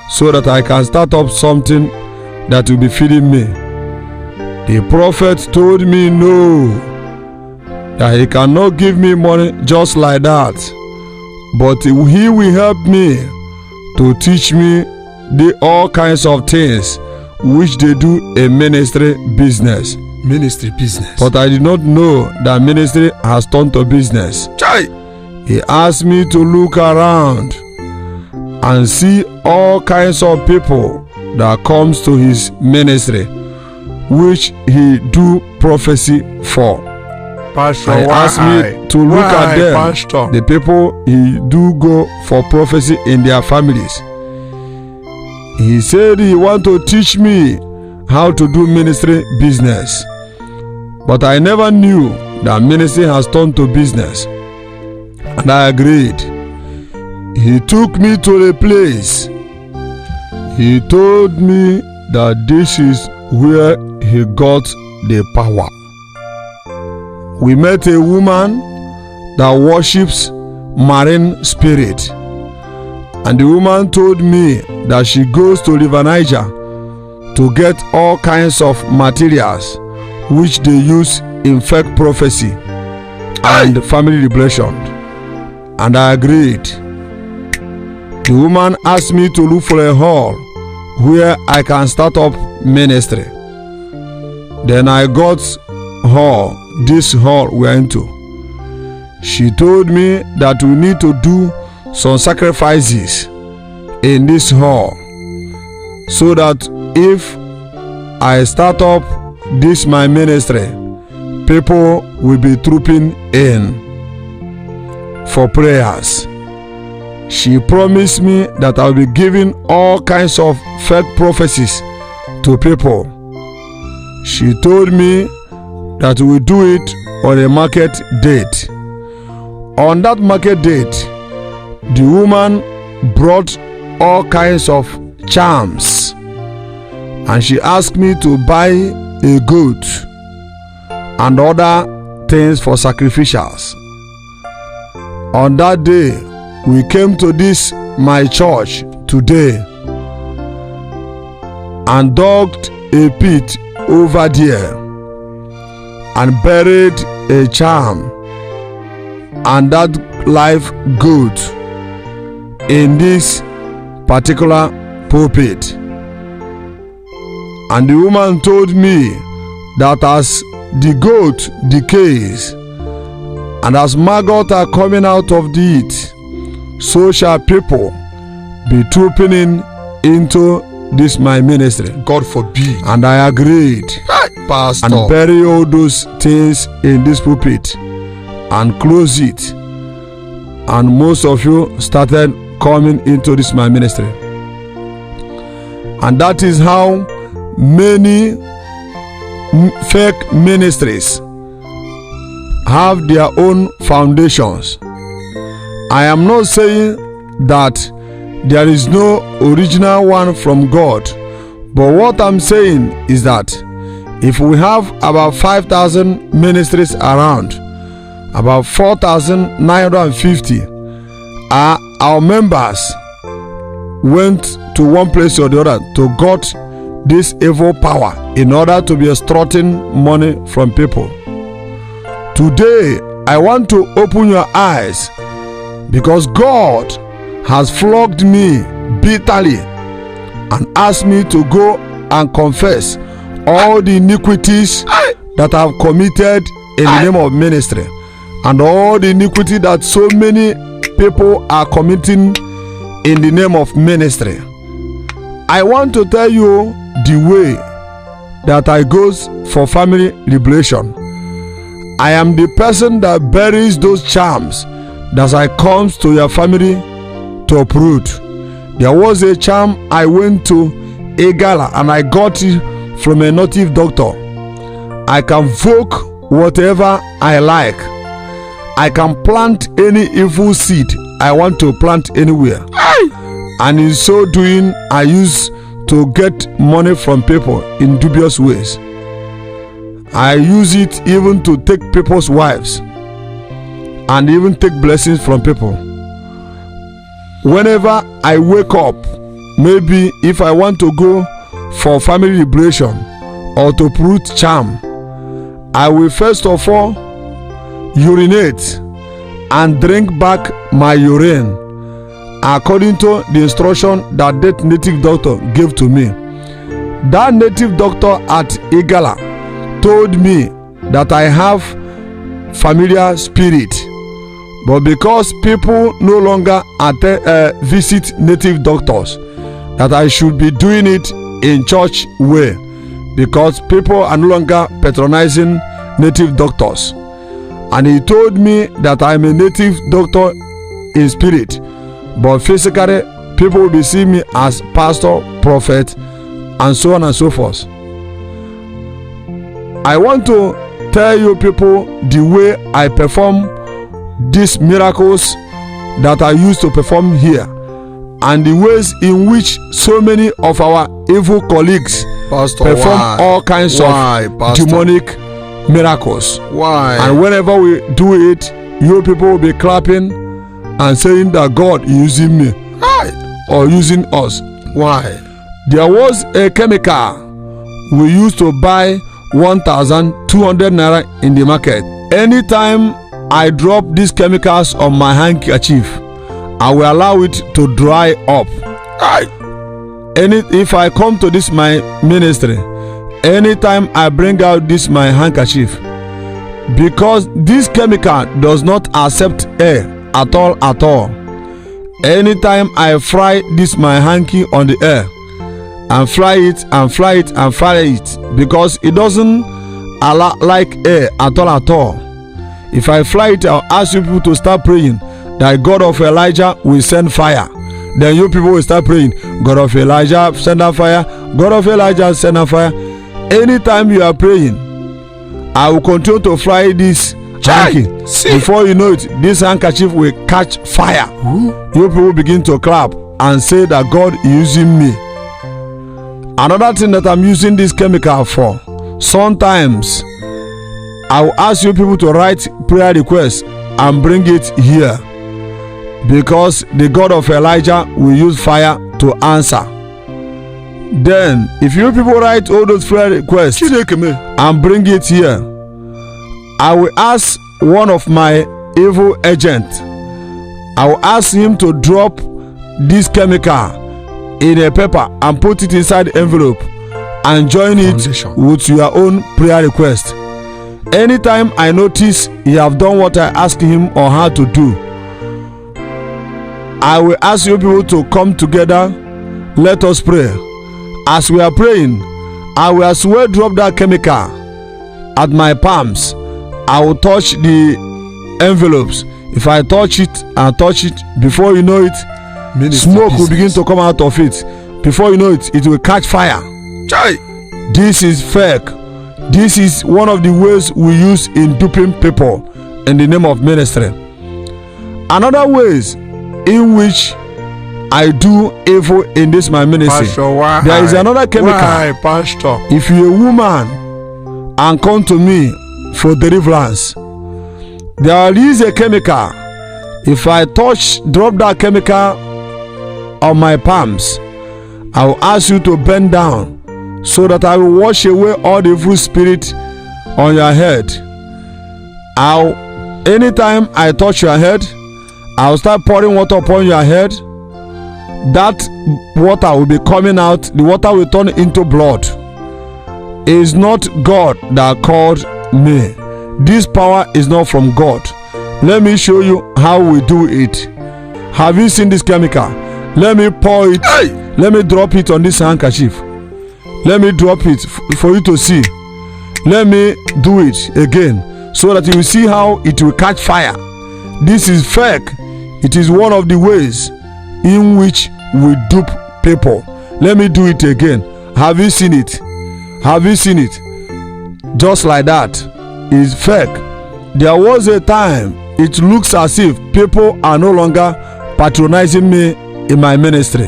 so that I can start up something that will be feeding me. The prophet told me no, that he cannot give me money just like that, but he will help me to teach me all kinds of things which they do in ministry business. But I did not know that ministry has turned to business. He asked me to look around and see all kinds of people that comes to his ministry, which he do prophecy for. Pastor, he asked me to look at them, Pastor? the people he do go for prophecy in their families. He said he want to teach me how to do ministry business, but I never knew that ministry has turned to business, and I agreed. He took me to a place. He told me that this is where he got the power. We met a woman that worships marine spirit, and the woman told me that she goes to River Niger to get all kinds of materials which they use in fake prophecy and family revelation, and I agreed. The woman asked me to look for a hall where I can start up ministry. Then I got this hall we're into. She told me that we need to do some sacrifices in this hall, so that if I start up this my ministry, people will be trooping in for prayers. She promised me that I'll be giving all kinds of fake prophecies to people. She told me that we do it on a market date. On that market date, the woman brought all kinds of charms, and she asked me to buy a goat and other things for sacrificials. On that day, we came to this my church today and dug a pit over there and buried a charm and that live goat in this particular pulpit. And the woman told me that as the goat decays and as maggots are coming out of it, so shall people be trooping into this my ministry. God forbid. And I agreed, Pastor, and bury all those things in this pulpit and close it. And most of you started coming into this my ministry. And that is how many fake ministries have their own foundations. I am not saying that there is no original one from God, but what I'm saying is that if we have about 5,000 ministries around, about 4,950 are our members went to one place or the other to got this evil power in order to be extorting money from people. Today, I want to open your eyes, because God has flogged me bitterly and asked me to go and confess all the iniquities that I've committed in the name of ministry, and all the iniquity that so many people are committing in the name of ministry. I want to tell you the way that I goes for family liberation. I am the person that buries those charms that I comes to your family to uproot. There was a charm I went to Egala and I got it from a native doctor. I can voke whatever I like. I can plant any evil seed I want to plant anywhere. And in so doing, I used to get money from people in dubious ways. I use it even to take people's wives and even take blessings from people. Whenever I wake up maybe if I want to go for family liberation or to put charm, I will first of all urinate and drink back my urine according to the instruction that native doctor gave to me. That native doctor at Igala told me that I have familiar spirit, but because people no longer visit native doctors, that I should be doing it in church way, because people are no longer patronizing native doctors. And he told me that I'm a native doctor in spirit, but physically people will be seeing me as pastor, prophet, and so on and so forth. I want to tell you people the way I perform these miracles that I used to perform here, and the ways in which so many of our evil colleagues perform all kinds of demonic miracles. Why? And whenever we do it, you people will be clapping and saying that God is using me. Why? Or using us. Why? There was a chemical we used to buy 1,200 naira in the market. Anytime I drop these chemicals on my handkerchief, I will allow it to dry up. If I come to this my ministry, anytime I bring out this my handkerchief, because this chemical does not accept air at all. Anytime I fry this my hanky on the air and fry it, because it doesn't like air at all. If I fly it, I'll ask you people to start praying that God of Elijah will send fire. Then you people will start praying, God of Elijah send a fire, God of Elijah send a fire. Anytime you are praying, I will continue to fly this hanky. Before you know it, this handkerchief will catch fire. You people begin to clap and say that God is using me. Another thing that I'm using this chemical for, sometimes I will ask you people to write prayer requests and bring it here, because the God of Elijah will use fire to answer. Then if you people write all those prayer requests and bring it here, I will ask one of my evil agents, I will ask him to drop this chemical in a paper and put it inside the envelope and join it with your own prayer request. Anytime I notice he have done what I ask him or her to do, I will ask you people to come together. Let us pray. As we are praying, I will as well drop that chemical at my palms. I will touch the envelopes. If I touch it and touch it, before you know it, smoke will begin to come out of it. Before you know it, it will catch fire. This is fake. This is one of the ways we use in duping people in the name of ministry. Another ways in which I do evil in this my ministry, Pastor, there is another chemical. Why, Pastor? If you're a woman and come to me for deliverance, there is a chemical. If I drop that chemical on my palms, I will ask you to bend down so that I will wash away all the evil spirit on your head. Anytime I touch your head, I'll start pouring water upon your head. That water will be coming out. The water will turn into blood. It is not God that called me. This power is not from God. Let me show you how we do it. Have you seen this chemical? Let me pour it. Let me drop it on this handkerchief. Let me drop it for you to see. Let me do it again so that you will see how it will catch fire. This is fake. It is one of the ways in which we dupe people. Let me do it again. Have you seen it? Have you seen it? Just like that. It's fake. There was a time it looks as if people are no longer patronizing me in my ministry.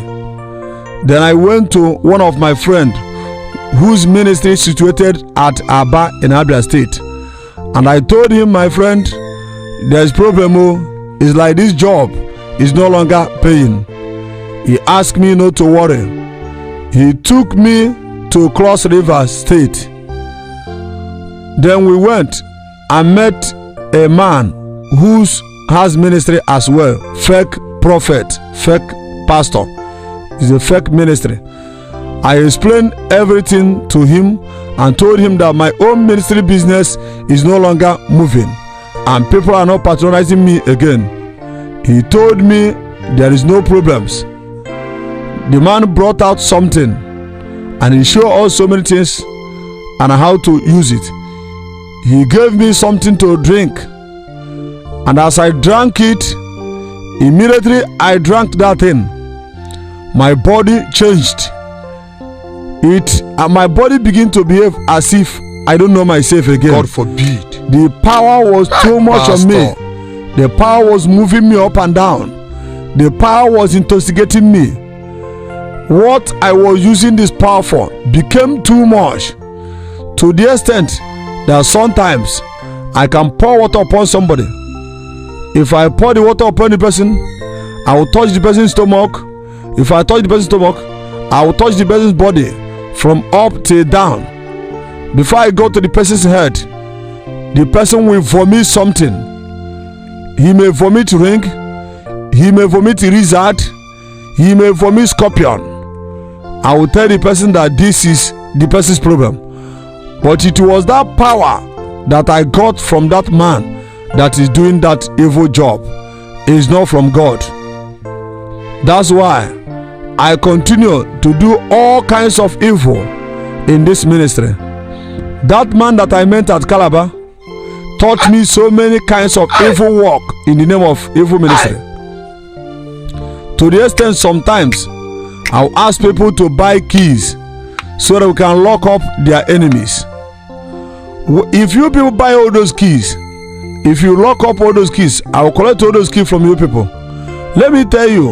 Then I went to one of my friends whose ministry is situated at Aba in Abia State, and I told him, my friend, there's problem. It's like this job is no longer paying. He asked me not to worry. He took me to Cross River State. Then we went and met a man who has ministry as well. Fake prophet, fake pastor. It's a fake ministry. I explained everything to him and told him that my own ministry business is no longer moving and people are not patronizing me again. He told me there is no problems. The man brought out something and he showed us so many things and how to use it. He gave me something to drink, and as I drank it, immediately I drank that thing. My body changed. My body began to behave as if I don't know myself again. God forbid. The power was too much on me. The power was moving me up and down. The power was intoxicating me. What I was using this power for became too much, to the extent that sometimes I can pour water upon somebody. If I pour the water upon the person, I will touch the person's stomach. If I touch the person's stomach, I will touch the person's body from up till down. Before I go to the person's head, the person will vomit something. He may vomit ring, he may vomit lizard, he may vomit scorpion. I will tell the person that this is the person's problem. But it was that power that I got from that man that is doing that evil job. It is not from God. That's why I continue to do all kinds of evil in this ministry. That man that I met at Calabar taught me so many kinds of evil work in the name of evil ministry. To the extent sometimes I'll ask people to buy keys so that we can lock up their enemies. If you people buy all those keys, if you lock up all those keys, I will collect all those keys from you people. Let me tell you,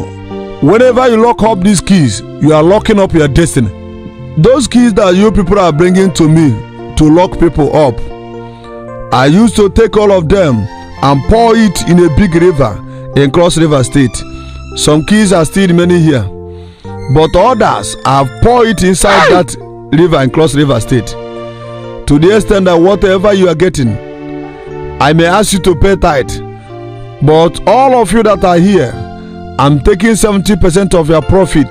whenever you lock up these keys, you are locking up your destiny. Those keys that you people are bringing to me to lock people up, I used to take all of them and pour it in a big river in Cross River State. Some keys are still remaining here, but others I have poured it inside that river in Cross River State, to the extent that whatever you are getting, I may ask you to pay tithe, but all of you that are here, I'm taking 70% of your profit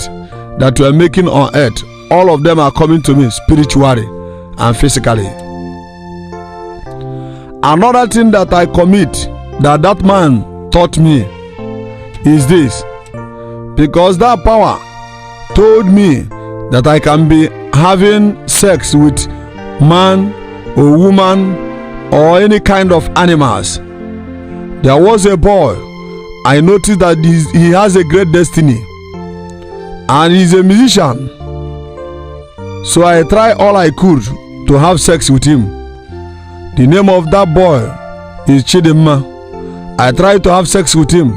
that you are making on earth. All of them are coming to me spiritually and physically. Another thing that I commit that man taught me is this, because that power told me that I can be having sex with man or woman or any kind of animals. There was a boy, I noticed that he has a great destiny and he's a musician, so I tried all I could to have sex with him. The name of that boy is Chidimma. I tried to have sex with him.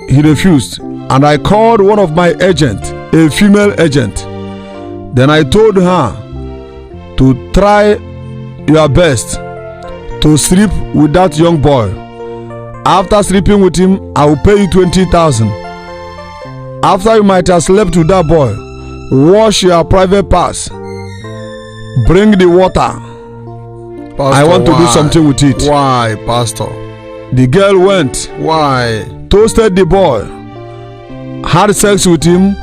He refused, and I called one of my agents, a female agent. Then I told her to try your best to sleep with that young boy. After sleeping with him, I will pay you 20,000. After you might have slept with that boy, wash your private parts, bring the water. Pastor, I want to do something with it. Why, Pastor? The girl went. Why? Toasted the boy, had sex with him,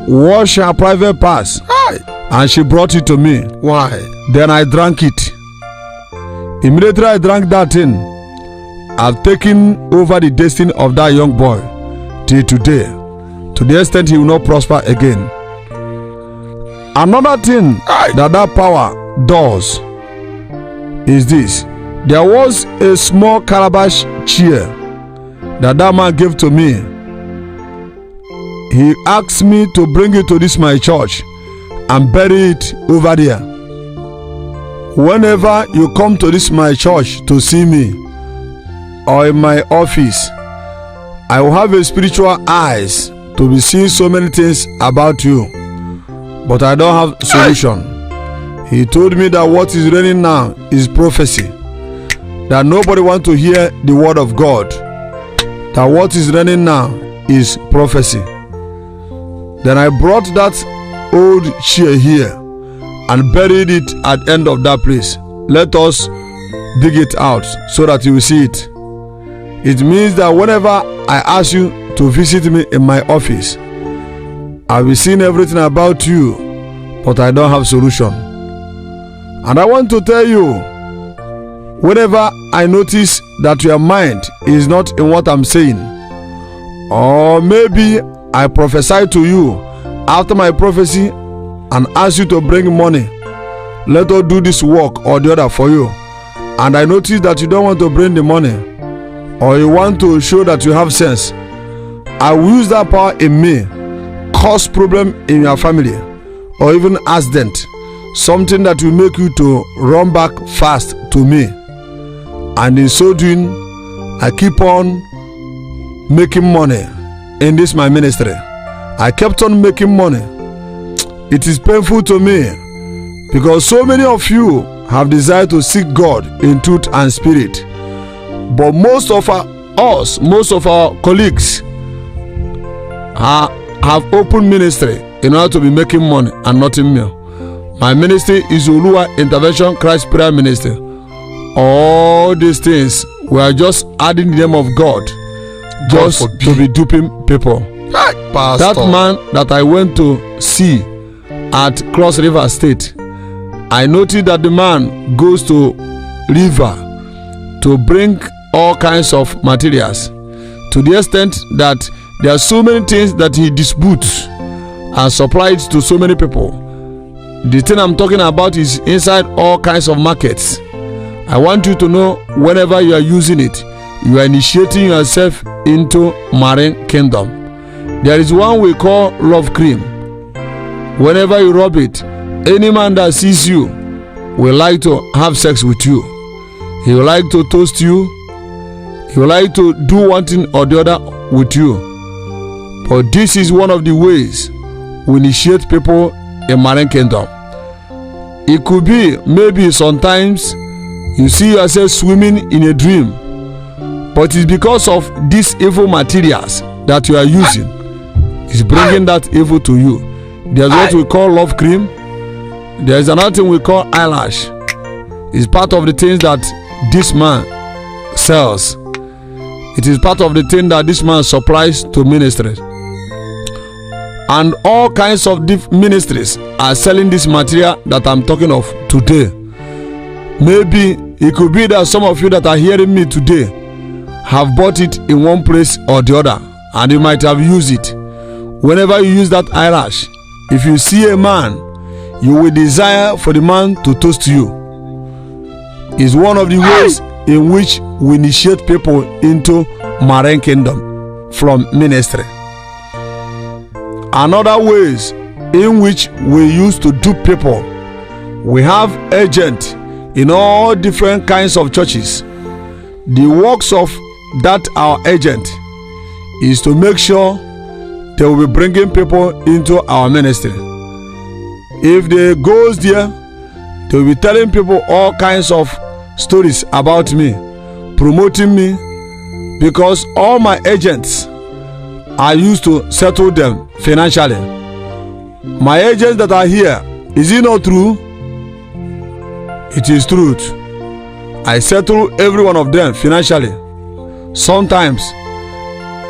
washed her private parts, and she brought it to me. Why? Then I drank it. Immediately I drank that thing, I've taken over the destiny of that young boy till today, to the extent he will not prosper again. Another thing that power does is this. There was a small calabash chair that man gave to me. He asked me to bring it to this my church and bury it over there. Whenever you come to this my church to see me or in my office, I will have a spiritual eyes to be seeing so many things about you, but I don't have solution. He told me that what is reigning now is prophecy, that nobody wants to hear the word of God, that what is reigning now is prophecy. Then I brought that old chair here and buried it at the end of that place. Let us dig it out so that you will see it. It means that whenever I ask you to visit me in my office, I will see everything about you, but I don't have solution. And I want to tell you, whenever I notice that your mind is not in what I'm saying, or maybe I prophesy to you after my prophecy and ask you to bring money, let us do this work or the other for you, and I notice that you don't want to bring the money, or you want to show that you have sense, I will use that power in me, cause problem in your family, or even accident, something that will make you to run back fast to me. And in so doing, I keep on making money in this my ministry. I kept on making money. It is painful to me because so many of you have desired to seek God in truth and spirit, but most of our colleagues have open ministry in order to be making money and nothing more. My ministry is Uluwa Intervention Christ Prayer Ministry. All these things we are just adding the name of God just to be duping people. That man that I went to see at Cross River State, I noticed that the man goes to river to bring all kinds of materials, to the extent that there are so many things that he disputes and supplies to so many people. The thing I'm talking about is inside all kinds of markets. I want you to know, whenever you are using it, you are initiating yourself into marine kingdom. There is one we call love cream. Whenever you rub it, any man that sees you will like to have sex with you. He will like to toast you. He will like to do one thing or the other with you. But this is one of the ways we initiate people in marine kingdom. It could be maybe sometimes you see yourself swimming in a dream, but it's because of these evil materials that you are using. It's bringing that evil to you. There's what we call love cream. There's another thing we call eyelash. It's part of the things that this man sells. It is part of the thing that this man supplies to ministries. And all kinds of ministries are selling this material that I'm talking of today. Maybe it could be that some of you that are hearing me today have bought it in one place or the other, and you might have used it. Whenever you use that eyelash, if you see a man, you will desire for the man to toast you. It's one of the ways in which we initiate people into marine kingdom from ministry. Another ways in which we use to dupe people, we have agents in all different kinds of churches. The works of that our agent is to make sure they will be bringing people into our ministry. If they goes there, they will be telling people all kinds of stories about me, promoting me, because all my agents are used to settle them financially. My agents that are here, is it not true? It is truth. I settle every one of them financially. Sometimes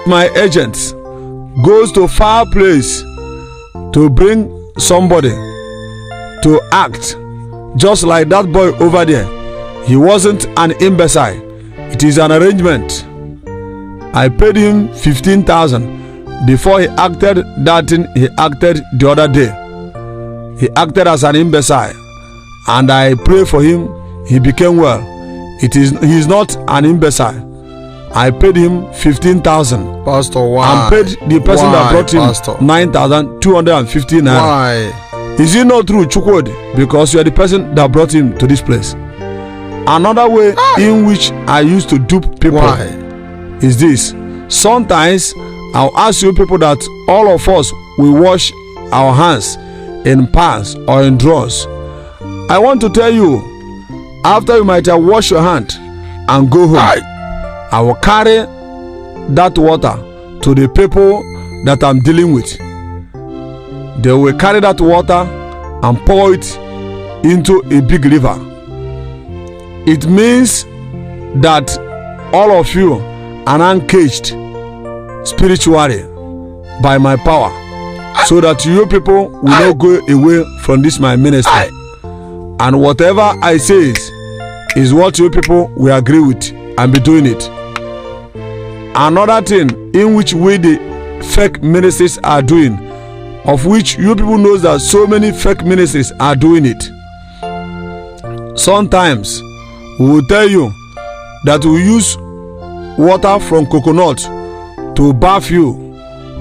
my agents goes to far place to bring somebody to act just like that boy over there. He wasn't an imbecile. It is an arrangement. I paid him 15,000 before he acted that thing he acted the other day. He acted as an imbecile, and I pray for him. He became well. He is not an imbecile. I paid him 15,000. Pastor, why? And paid the person that brought him 9,250 naira. Why? Is it not true, Chukwudi? Because you are the person that brought him to this place. Another way in which I used to dupe people is this. Sometimes I'll ask you people that all of us will wash our hands in pans or in drawers. I want to tell you, after you might have washed your hand and go home, I will carry that water to the people that I'm dealing with. they will carry that water and pour it into a big river. It means that all of you are uncaged spiritually by my power, so that you people will not go away from this my ministry. And whatever I say is what you people will agree with and be doing it. Another thing in which way the fake ministries are doing, of which you people knows that so many fake ministries are doing it. Sometimes we will tell you that we use water from coconut to bath you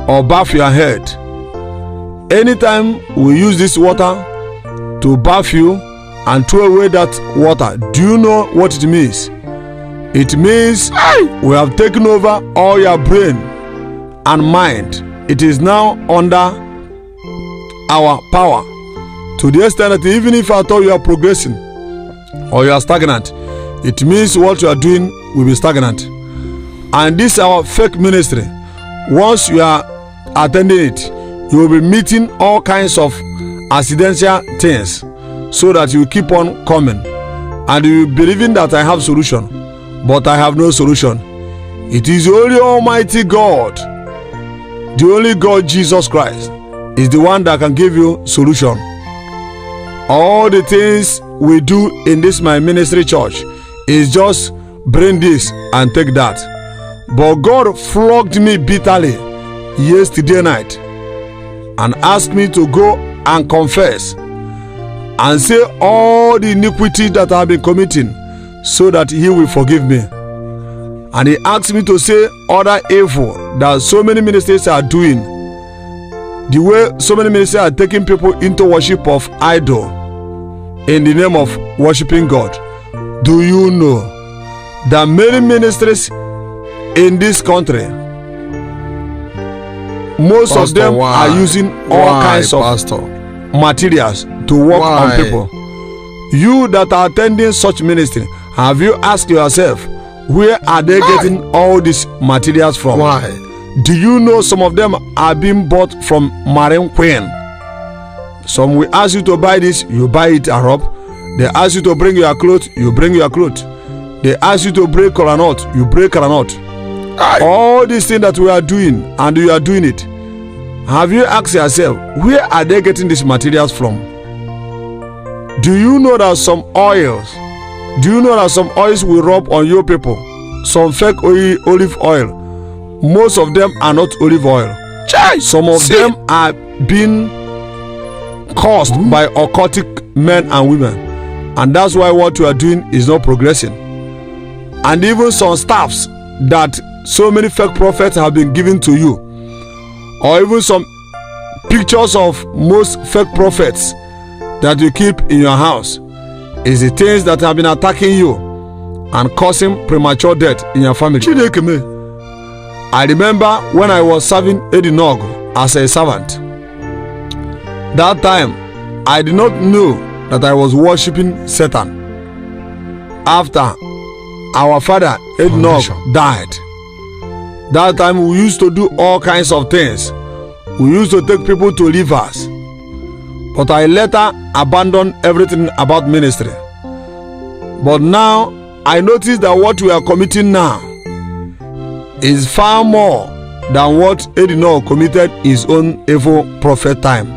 or bath your head. Anytime we use this water to bath you and throw away that water, do you know what it means? It means we have taken over all your brain and mind. It is now under our power, to the extent that even if I thought you are progressing or you are stagnant, it means what you are doing will be stagnant. And this our fake ministry, once you are attending it, you will be meeting all kinds of accidental things, so that you keep on coming and you believing that I have solution, but I have no solution. It is only Almighty God, the only God Jesus Christ, is the one that can give you solution. All the things we do in this my ministry church is just bring this and take that. But God flogged me bitterly yesterday night and asked me to go and confess and say all the iniquity that I have been committing, so that he will forgive me. And he asked me to say other evil that so many ministers are doing, the way so many ministers are taking people into worship of idol in the name of worshiping God. Do you know that many ministries in this country, most Pastor, of them why? are using all kinds of materials to work on people? You that are attending such ministry, have you asked yourself, where are they getting all these materials from? Why? Do you know some of them are being bought from Marine Queen? Some will ask you to buy this, you buy it Arab. They ask you to bring your clothes, you bring your clothes. They ask you to break kolanut, you break kolanut. All these things that we are doing, and you are doing it. Have you asked yourself, where are they getting these materials from? Do you know that some oils, will rub on your people? Some fake olive oil. Most of them are not olive oil. Some of them are being caused by occultic men and women. And that's why what you are doing is not progressing. And even some staffs that so many fake prophets have been given to you, or even some pictures of most fake prophets that you keep in your house, is the things that have been attacking you and causing premature death in your family. I remember when I was serving S.L.G as a servant. That time I did not know that I was worshiping Satan. After our father S.L.G died, that time we used to do all kinds of things. We used to take people to rivers. But I later abandoned everything about ministry. But now I notice that what we are committing now is far more than what S.L.G committed his own evil prophet time.